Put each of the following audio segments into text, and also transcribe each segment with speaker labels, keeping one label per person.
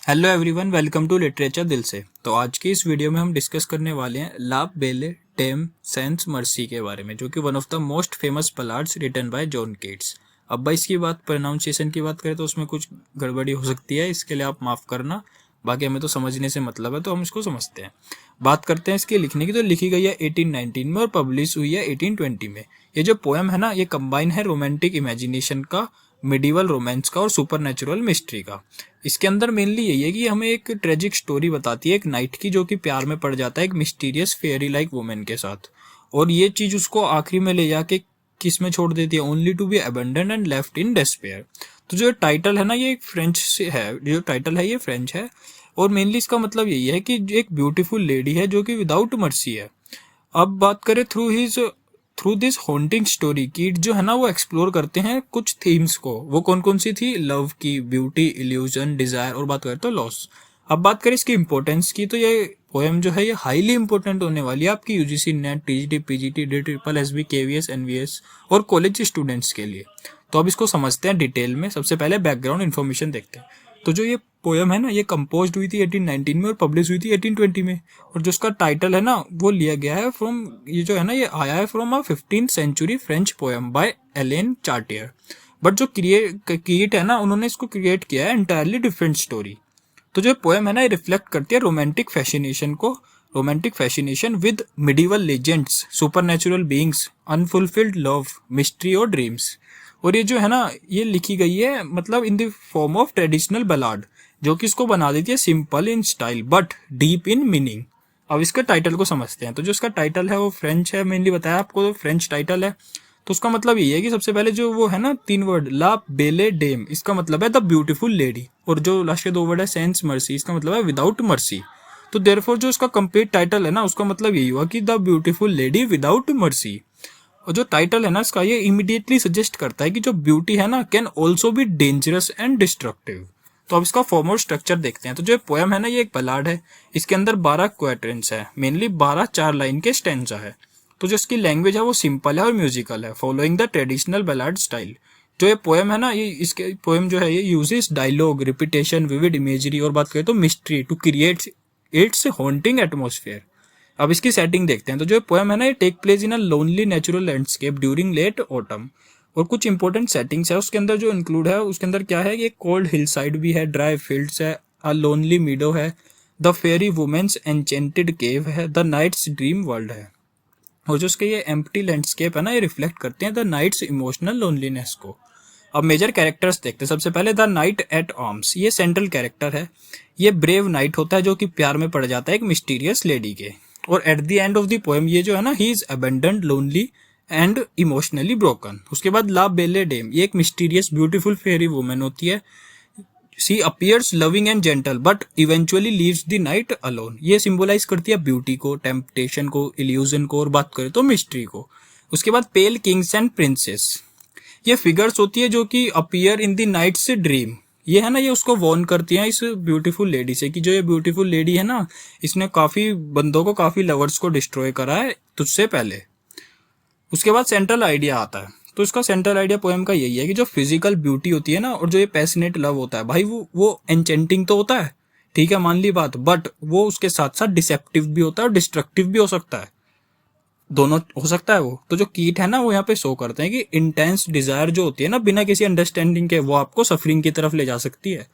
Speaker 1: Hello everyone, welcome to literature दिल से। तो आज की इस वीडियो में हम डिस्कस करने वाले हैं ला बेले डेम सेंस मर्सी के बारे में, जो कि one of the most famous ballads written by John Keats. अब भाई इसकी बात प्रोनाउंसिएशन की बात करें तो उसमें कुछ गड़बड़ी हो सकती है, इसके लिए आप माफ़ करना। बाकी हमें तो समझने से मतलब है, तो हम इसको समझते हैं। बात करते हैं इसके लिखने की, तो लिखी गई है 1819 में और पब्लिश हुई है 1820 में। ये जो पोएम है ना, ये कंबाइन है रोमांटिक इमेजिनेशन का, मिडिवल रोमांस का और सुपरनेचुरल मिस्ट्री का। इसके अंदर मेनली यही है कि हमें एक ट्रेजिक स्टोरी बताती है एक नाइट की, जो कि प्यार में पड़ जाता है एक मिस्टीरियस फेयरी लाइक वुमेन के साथ, और ये चीज उसको आखिरी में ले जाके किस में छोड़ देती है, only to be abandon and left in despair. तो जो टाइटल है ना, ये फ्रेंच से है, जो टाइटल है ये फ्रेंच है, और मेनली इसका मतलब यही है कि एक ब्यूटीफुल लेडी है जो कि विदाउट मर्सी है। अब बात करें थ्रू दिस हॉन्टिंग स्टोरी, कीट जो है ना वो एक्सप्लोर करते हैं कुछ थीम्स को। वो कौन कौन सी थी? लव की, ब्यूटी, इल्यूजन, डिजायर और बात करें तो लॉस। अब बात करें इसकी इंपॉर्टेंस की, तो ये पोएम जो है ये हाईली इंपॉर्टेंट होने वाली है आपकी UGC NET, TGT, PGT, D triple SB, KVS, NVS और कॉलेज स्टूडेंट्स के लिए। तो अब इसको समझते हैं डिटेल में। सबसे पहले बैकग्राउंड इन्फॉर्मेशन देखते हैं। तो जो ये पोएम है ना, ये कंपोज हुई थी 1819 में और पब्लिश हुई थी 1820 में। और जो उसका टाइटल है ना, वो लिया गया है फ्रॉम, ये जो है ना, ये आया है from a 15th century French poem by Alain Chartier. But जो क्रिएट है ना, उन्होंने इसको क्रिएट किया है एंटायरली डिफरेंट स्टोरी। तो जो पोएम है ना, ये रिफ्लेक्ट करती है रोमांटिक फैसिनेशन को, romantic fascination with medieval legends, supernatural beings, unfulfilled love, mystery और ड्रीम्स। और ये जो है ना, ये लिखी गई है मतलब in the form of traditional ballad, जो कि इसको बना देती है simple in style but deep in meaning. अब इसके टाइटल को समझते हैं। तो जो इसका टाइटल है वो फ्रेंच है, मेनली बताया आपको, तो फ्रेंच टाइटल है। तो उसका मतलब ये है कि सबसे पहले जो वो है ना, 3 वर्ड ला बेले डेम, इसका मतलब है द ब्यूटीफुल लेडी, और जो लास्ट के 2 वर्ड है सेंस मर्सी, इसका मतलब है विदाउट मर्सी। तो देयरफॉर जो इसका कंप्लीट टाइटल है ना, उसका मतलब यही हुआ कि the beautiful lady without mercy. और जो टाइटल है ना इसका, ये इमीडिएटली सजेस्ट करता है कि जो ब्यूटी है ना can also be dangerous and destructive. तो अब इसका फॉर्म और स्ट्रक्चर देखते हैं। तो जो पोएम है ना, ये एक बलाड है। इसके अंदर 12 क्वाड्रेंट्स है, मेनली 12 4 लाइन के स्टैंजा है। तो जो इसकी लैंग्वेज है वो सिंपल है और म्यूजिकल है, फॉलोइंग द ट्रेडिशनल बलाड स्टाइल। जो ये पोएम है ना, ये इसके पोएम जो है ये uses dialogue, repetition, vivid imagery और बात करें तो mystery to create its haunting atmosphere. अब इसकी सेटिंग देखते हैं। तो जो पोएम है ना, ये take place in a lonely natural landscape during late autumn. और कुछ इंपॉर्टेंट सेटिंग्स है उसके अंदर जो इंक्लूड है, उसके अंदर क्या है, ये कोल्ड हिल साइड भी है, ड्राई फील्ड्स है, अ लोनली मीडो है, द फेरी वुमेन्स एंचेंटेड केव है, द नाइट्स ड्रीम वर्ल्ड है। और जो उसके ये एम्प्टी लैंडस्केप है ना, ये रिफ्लेक्ट करते हैं द नाइट्स इमोशनल लोनलीनेस को। अब मेजर कैरेक्टर्स देखते हैं। सबसे पहले द नाइट एट आर्म्स, ये सेंट्रल कैरेक्टर है। ये ब्रेव नाइट होता है जो कि प्यार में पड़ जाता है एक मिस्टीरियस लेडी के। और at the end of the poem ये जो है ना, he is abandoned, lonely and emotionally broken. उसके बाद ला बेले डेम, ये एक मिस्टीरियस ब्यूटीफुल फेरी वुमेन होती है। She appears loving and gentle but eventually leaves the knight alone. ये सिंबलाइज करती है ब्यूटी को, टेम्पटेशन को, इल्यूजन को और बात करें तो मिस्ट्री को। उसके बाद पेल किंग्स एंड प्रिंसेस, ये फिगर्स होती है जो कि अपीयर इन द नाइट से ड्रीम। ये है ना, ये उसको वॉर्न करती है इस ब्यूटीफुल लेडी से कि जो ये ब्यूटीफुल लेडी है ना, इसने काफी बंदों को, काफी लवर्स को डिस्ट्रॉय करा है तुझसे पहले। उसके बाद सेंट्रल आइडिया आता है। तो इसका सेंट्रल आइडिया पोएम का यही है कि जो फिजिकल ब्यूटी होती है ना, और जो ये पैशनेट लव होता है भाई, वो एंचेंटिंग तो होता है, ठीक है, मान ली बात, बट वो उसके साथ साथ डिसेप्टिव भी होता है और डिस्ट्रक्टिव भी हो सकता है, दोनों हो सकता है वो। तो जो कीट है ना, वो यहाँ पे शो करते हैं कि इंटेंस डिजायर जो होती है ना, बिना किसी अंडरस्टैंडिंग के, वो आपको सफरिंग की तरफ ले जा सकती है।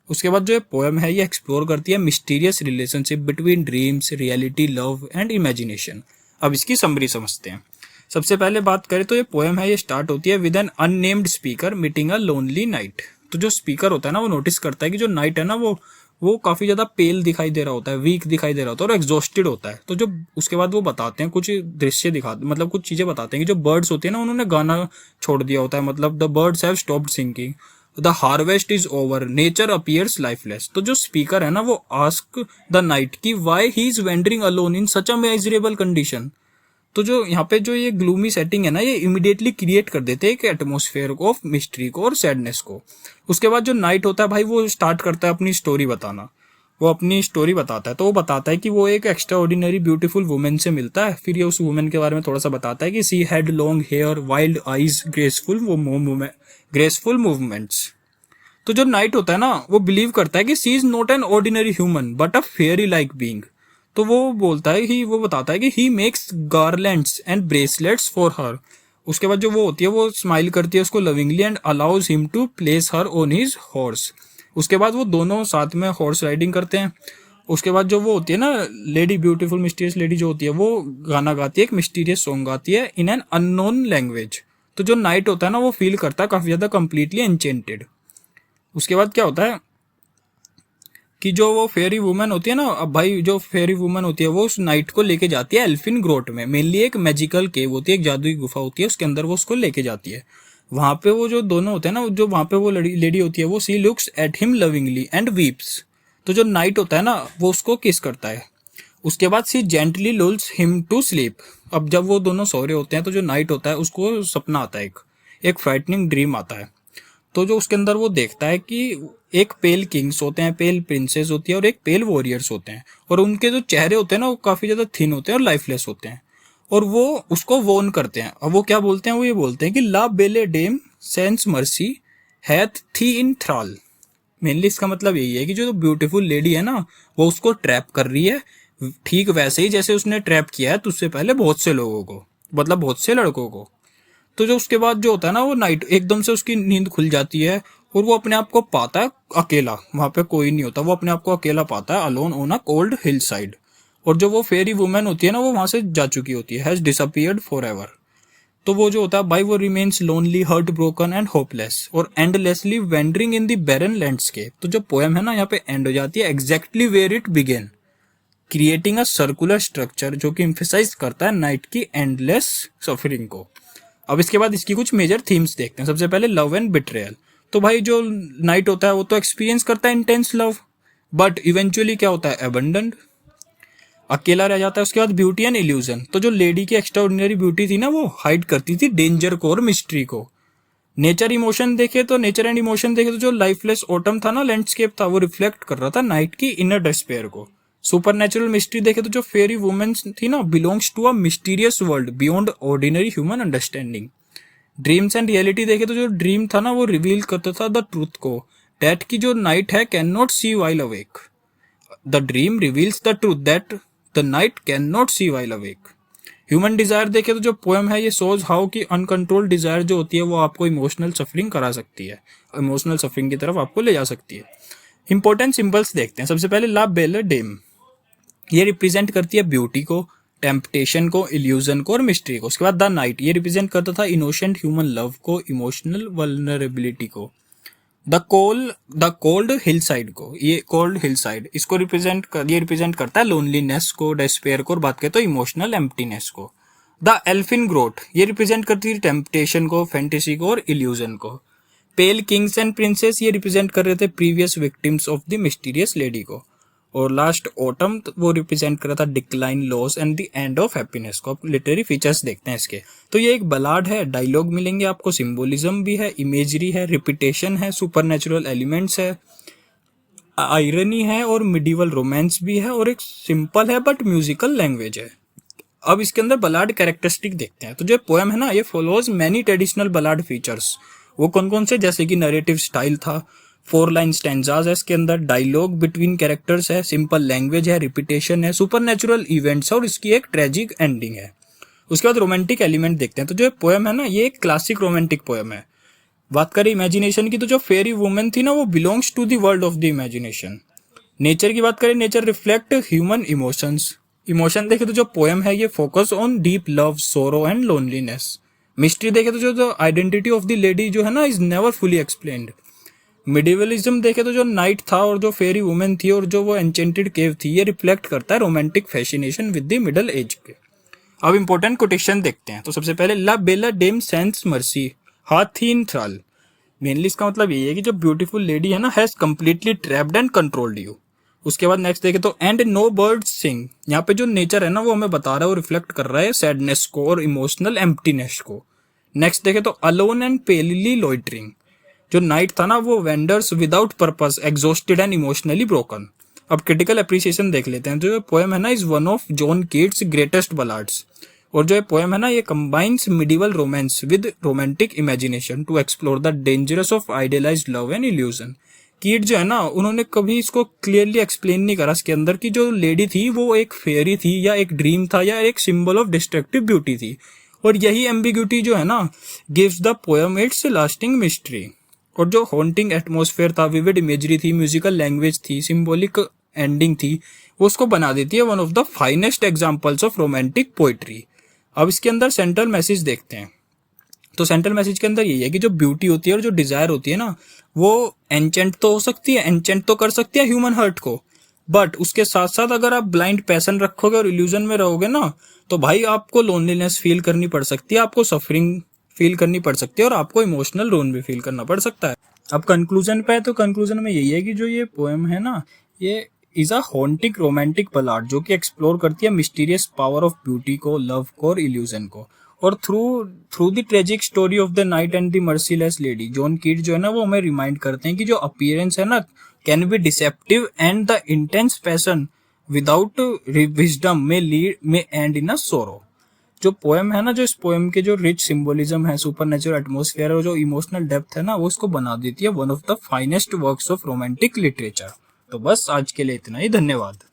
Speaker 1: उसके बाद जो ये पोएम है, ये एक्सप्लोर करती है mysterious relationship between dreams, reality, love and imagination. अब इसकी समरी समझते हैं। सबसे पहले बात करें तो ये पोएम है, ये स्टार्ट होती है with an unnamed speaker meeting a lonely knight. तो जो स्पीकर होता है ना, वो नोटिस करता है कि जो नाइट है ना, वो काफी ज्यादा पेल दिखाई दे रहा होता है, वीक दिखाई दे रहा होता है और एग्जॉस्टेड होता है। तो जो उसके बाद वो बताते हैं कुछ दृश्य दिखाते, मतलब कुछ चीजें बताते हैं कि जो बर्ड्स होती है ना, उन्होंने गाना छोड़ दिया होता है, मतलब the birds have stopped singing, the harvest is over, nature appears lifeless. तो जो स्पीकर है ना, वो आस्क द नाइट कि why he is wandering alone in such a miserable condition. तो जो यहाँ पे जो ये ग्लूमी सेटिंग है ना, ये इमिडिएटली क्रिएट कर देते हैं एक एटमोसफेयर को ऑफ मिस्ट्री को और सैडनेस को। उसके बाद जो नाइट होता है भाई, वो स्टार्ट करता है अपनी स्टोरी बताना। वो अपनी स्टोरी बताता है, तो वो बताता है कि वो एक एक्स्ट्रा ऑर्डिनरी ब्यूटीफुल वुमेन से मिलता है। फिर ये उस वुमेन के बारे में थोड़ा सा बताता है कि she had long hair, wild eyes, graceful movements. तो जो नाइट होता है ना वो बिलीव करता है कि she is not an ordinary human but a fairy like being. तो वो बोलता है कि वो बताता है कि he makes garlands and bracelets for her. उसके बाद जो वो होती है वो स्माइल करती है उसको lovingly and allows him to place her on his horse. उसके बाद वो दोनों साथ में हॉर्स राइडिंग करते हैं। उसके बाद जो वो होती है ना लेडी, ब्यूटीफुल मिस्टीरियस लेडी जो होती है, वो गाना गाती है, एक मिस्टीरियस सॉन्ग गाती है इन एन अननोन लैंग्वेज। तो जो नाइट होता है ना वो फील करता है काफी ज्यादा कंप्लीटली एनचेंटेड। उसके बाद क्या होता है कि जो वो फेरी वुमन होती है ना, अब भाई जो फेरी वुमन होती है वो उस नाइट को लेके जाती है एल्फिन ग्रोट में। मेनली एक मैजिकल केव होती है, एक जादुई गुफा होती है, उसके अंदर वो उसको लेके जाती है। वहां पे वो जो दोनों होते हैं ना, जो वहां पे वो लेडी होती है वो she looks at him lovingly and weeps. तो जो नाइट होता है ना वो उसको किस करता है। उसके बाद सी जेंटली लुल्स हिम टू स्लीप। अब जब वो दोनों सो रहे होते हैं तो जो नाइट होता है उसको सपना आता है, एक फ्राइटनिंग ड्रीम आता है। तो जो उसके अंदर वो देखता है कि एक पेल किंग्स होते हैं, पेल प्रिंसेस होती है और एक पेल वॉरियर्स होते हैं, और उनके जो चेहरे होते हैं ना वो काफी ज्यादा थिन होते हैं और लाइफलेस होते हैं। और वो उसको वॉर्न करते हैं। अब वो क्या बोलते हैं, वो ये बोलते हैं कि ला बेले डेम सेंस मर्सी हैथ थी इन थ्राल। मेनली इसका मतलब यही है कि जो ब्यूटीफुल लेडी है ना वो उसको ट्रैप कर रही है, ठीक वैसे ही जैसे उसने ट्रैप किया है तुझसे पहले बहुत से लोगों को, मतलब बहुत से लड़कों को। तो जो उसके बाद जो होता है ना वो नाइट एकदम से उसकी नींद खुल जाती है और वो अपने आप को पाता है अकेला, वहां पे कोई नहीं होता, वो अपने आप को अकेला पाता है alone on a cold hill side. और जो वो फेरी वुमेन होती है ना वो वहां से जा चुकी होती है, हैज डिसअपियर्ड फॉर एवर। तो वो जो होता है भाई वो remains lonely, hurt broken and hopeless और endlessly wandering in the barren landscape. तो जो पोएम है ना यहाँ पे एंड हो जाती है exactly where it began, creating a circular structure जो कि इम्फेसाइज करता है नाइट की एंडलेस सफरिंग को। अब इसके बाद इसकी कुछ मेजर थीम्स देखते हैं। सबसे पहले लव एंड बिट्रेयल। तो भाई जो नाइट होता है वो तो एक्सपीरियंस करता है इंटेंस लव, बट इवेंचुअली क्या होता है, अबंडन्ड, अकेला रह जाता है। उसके बाद ब्यूटी एंड इल्यूजन। तो जो लेडी की एक्स्ट्राऑर्डिनरी ब्यूटी थी ना वो हाइड करती थी डेंजर को और मिस्ट्री को। नेचर इमोशन देखे तो नेचर एंड इमोशन देखे तो जो लाइफलेस ऑटम था ना, लैंडस्केप था, वो रिफ्लेक्ट कर रहा था नाइट की इनर डिस्पेयर को। सुपर नेचुरल मिस्ट्री देखे तो जो फेरी वुमेन थी ना belongs to a mysterious world beyond ordinary human understanding. Dreams and reality देखे तो जो ड्रीम था ना वो रिवील करता था द ट्रूथ को, डेट की जो नाइट है can not see while awake. The dream reveals the truth that the knight can not see while awake. Human desire देखे तो जो पोएम है ये सोज हाउ की अनकंट्रोल्ड डिजायर जो होती है वो आपको इमोशनल सफरिंग करा सकती है, इमोशनल सफरिंग की तरफ आपको ले जा सकती है। इंपॉर्टेंट सिंबल्स देखते हैं। सबसे पहले ला बेल डेम, ये रिप्रेजेंट करती है ब्यूटी को, टेम्पटेशन को, इल्यूजन को और मिस्ट्री को। उसके बाद द नाइट, ये रिप्रेजेंट करता था इनोसेंट ह्यूमन लव को, इमोशनल वल्नरेबिलिटी को। द कोल्ड हिल साइड को, ये कोल्ड हिल साइड इसको ये रिप्रेजेंट करता है लोनलीनेस को, डेस्पेयर को, और बात करें तो इमोशनल एम्प्टीनेस को। द एल्फिन ग्रोट, ये रिप्रेजेंट करती है टेम्पटेशन को, फैंटेसी को और इल्यूजन को। पेल किंग्स एंड प्रिंसेस, ये रिप्रेजेंट कर रहे थे previous victims of the mysterious lady को। और लास्ट ऑटम वो रिप्रेजेंट कर रहा था decline, loss and the end of happiness को। अब लिटरेरी फीचर्स देखते हैं इसके। तो ये एक बलाड है, डायलॉग मिलेंगे आपको, सिंबोलिज्म भी है, इमेजरी है, रिपीटेशन है, सुपरनेचुरल एलिमेंट्स है, आयरनी है और मिडिवल रोमांस भी है, और एक सिंपल है बट म्यूजिकल लैंग्वेज है। अब इसके अंदर बलाड कैरेक्टरिस्टिक देखते हैं। तो जो पोएम है ना ये फॉलोज मैनी ट्रेडिशनल बलाड फीचर्स। वो कौन कौन से, जैसे कि नरेटिव स्टाइल था, 4 लाइन स्टैंजाज है इसके अंदर, डायलॉग बिटवीन कैरेक्टर्स है, सिंपल लैंग्वेज है, रिपीटेशन है, सुपरनेचुरल इवेंट्स है और इसकी एक ट्रेजिक एंडिंग है। उसके बाद रोमांटिक एलिमेंट देखते हैं। तो जो पोएम है ना ये एक क्लासिक रोमांटिक पोएम है। बात करें इमेजिनेशन की तो जो फेरी वुमेन थी ना वो belongs to the world of the imagination. Nature की बात करें, nature reflect human emotions. Emotion देखे तो जो पोएम है ये focus on deep love, sorrow and loneliness. Mystery देखे तो जो आइडेंटिटी ऑफ द लेडी जो है ना इज नेवर फुली एक्सप्लेन्ड। मिडिवलिज्म देखे तो जो नाइट था और जो फेरी वुमेन थी और जो वो एंचेंटेड केव थी ये रिफ्लेक्ट करता है romantic fascination with the middle age के। अब इंपॉर्टेंट कोटेशन देखते हैं। तो सबसे पहले ला बेला डेम सेंस मर्सी हाथी इन थ्राल। मेनली इसका मतलब ये है कि जो ब्यूटीफुल लेडी है ना has completely trapped and controlled you. उसके बाद नेक्स्ट देखे तो एंड नो बर्ड्स सिंग। यहाँ पे जो नेचर है ना वो हमें बता रहा है, वो रिफ्लेक्ट कर रहा है सैडनेस को और इमोशनल एम्प्टीनेस को। नेक्स्ट देखे तो अलोन एंड पेलिली लॉइटरिंग। जो नाइट था ना वो wanders without purpose, exhausted and emotionally broken. अब क्रिटिकल अप्रिसिएशन देख लेते हैं। जो पोएम है ना is one of John Keats greatest ballads. और जो पोएम है ना ये combines medieval romance with romantic imagination to explore the dangerous of idealised love and illusion. Keats जो है ना, उन्होंने कभी इसको क्लियरली एक्सप्लेन नहीं करा इसके अंदर कि जो लेडी थी वो एक फेयरी थी या एक ड्रीम था या एक सिंबल ऑफ डिस्ट्रक्टिव ब्यूटी थी। और यही एम्बिग्यूटी जो है ना gives the poem it's lasting mystery. और जो हॉन्टिंग एटमॉस्फेयर था, विविड इमेजरी थी, म्यूजिकल लैंग्वेज थी, सिंबॉलिक एंडिंग थी, वो उसको बना देती है one of the finest examples of romantic poetry. अब इसके अंदर सेंट्रल मैसेज देखते हैं। तो सेंट्रल मैसेज के अंदर यही है कि जो ब्यूटी होती है और जो डिजायर होती है ना, वो एंचेंट तो हो सकती है, एंचेंट तो कर सकती है ह्यूमन हार्ट को, बट उसके साथ साथ अगर आप ब्लाइंड पैशन रखोगे और इल्यूजन में रहोगे ना, तो भाई आपको लोनलीनेस फील करनी पड़ सकती है, आपको सफरिंग फील करनी पड़ सकती है और आपको इमोशनल रोन भी फील करना पड़ सकता है। अब कंक्लूजन पे है, तो कंक्लूजन में यही है कि जो ये पोएम है ना, ये इज अ हॉन्टिक रोमांटिक बलाड जो कि एक्सप्लोर करती है मिस्टीरियस पावर ऑफ ब्यूटी को, लव को और इल्यूजन को। और through through the tragic story of the night and the merciless lady, John कीट जो है ना वो हमें रिमाइंड करते हैं कि जो अपीयरेंस है ना can be deceptive and the intense passion without wisdom में एंड इन अ सोरो। जो पोएम है ना, जो इस पोएम के जो रिच सिंबोलिज्म है, सुपर नेचुरल एटमोस्फेयर और जो इमोशनल डेप्थ है ना, वो इसको बना देती है one of the finest works of romantic literature. तो बस आज के लिए इतना ही, धन्यवाद।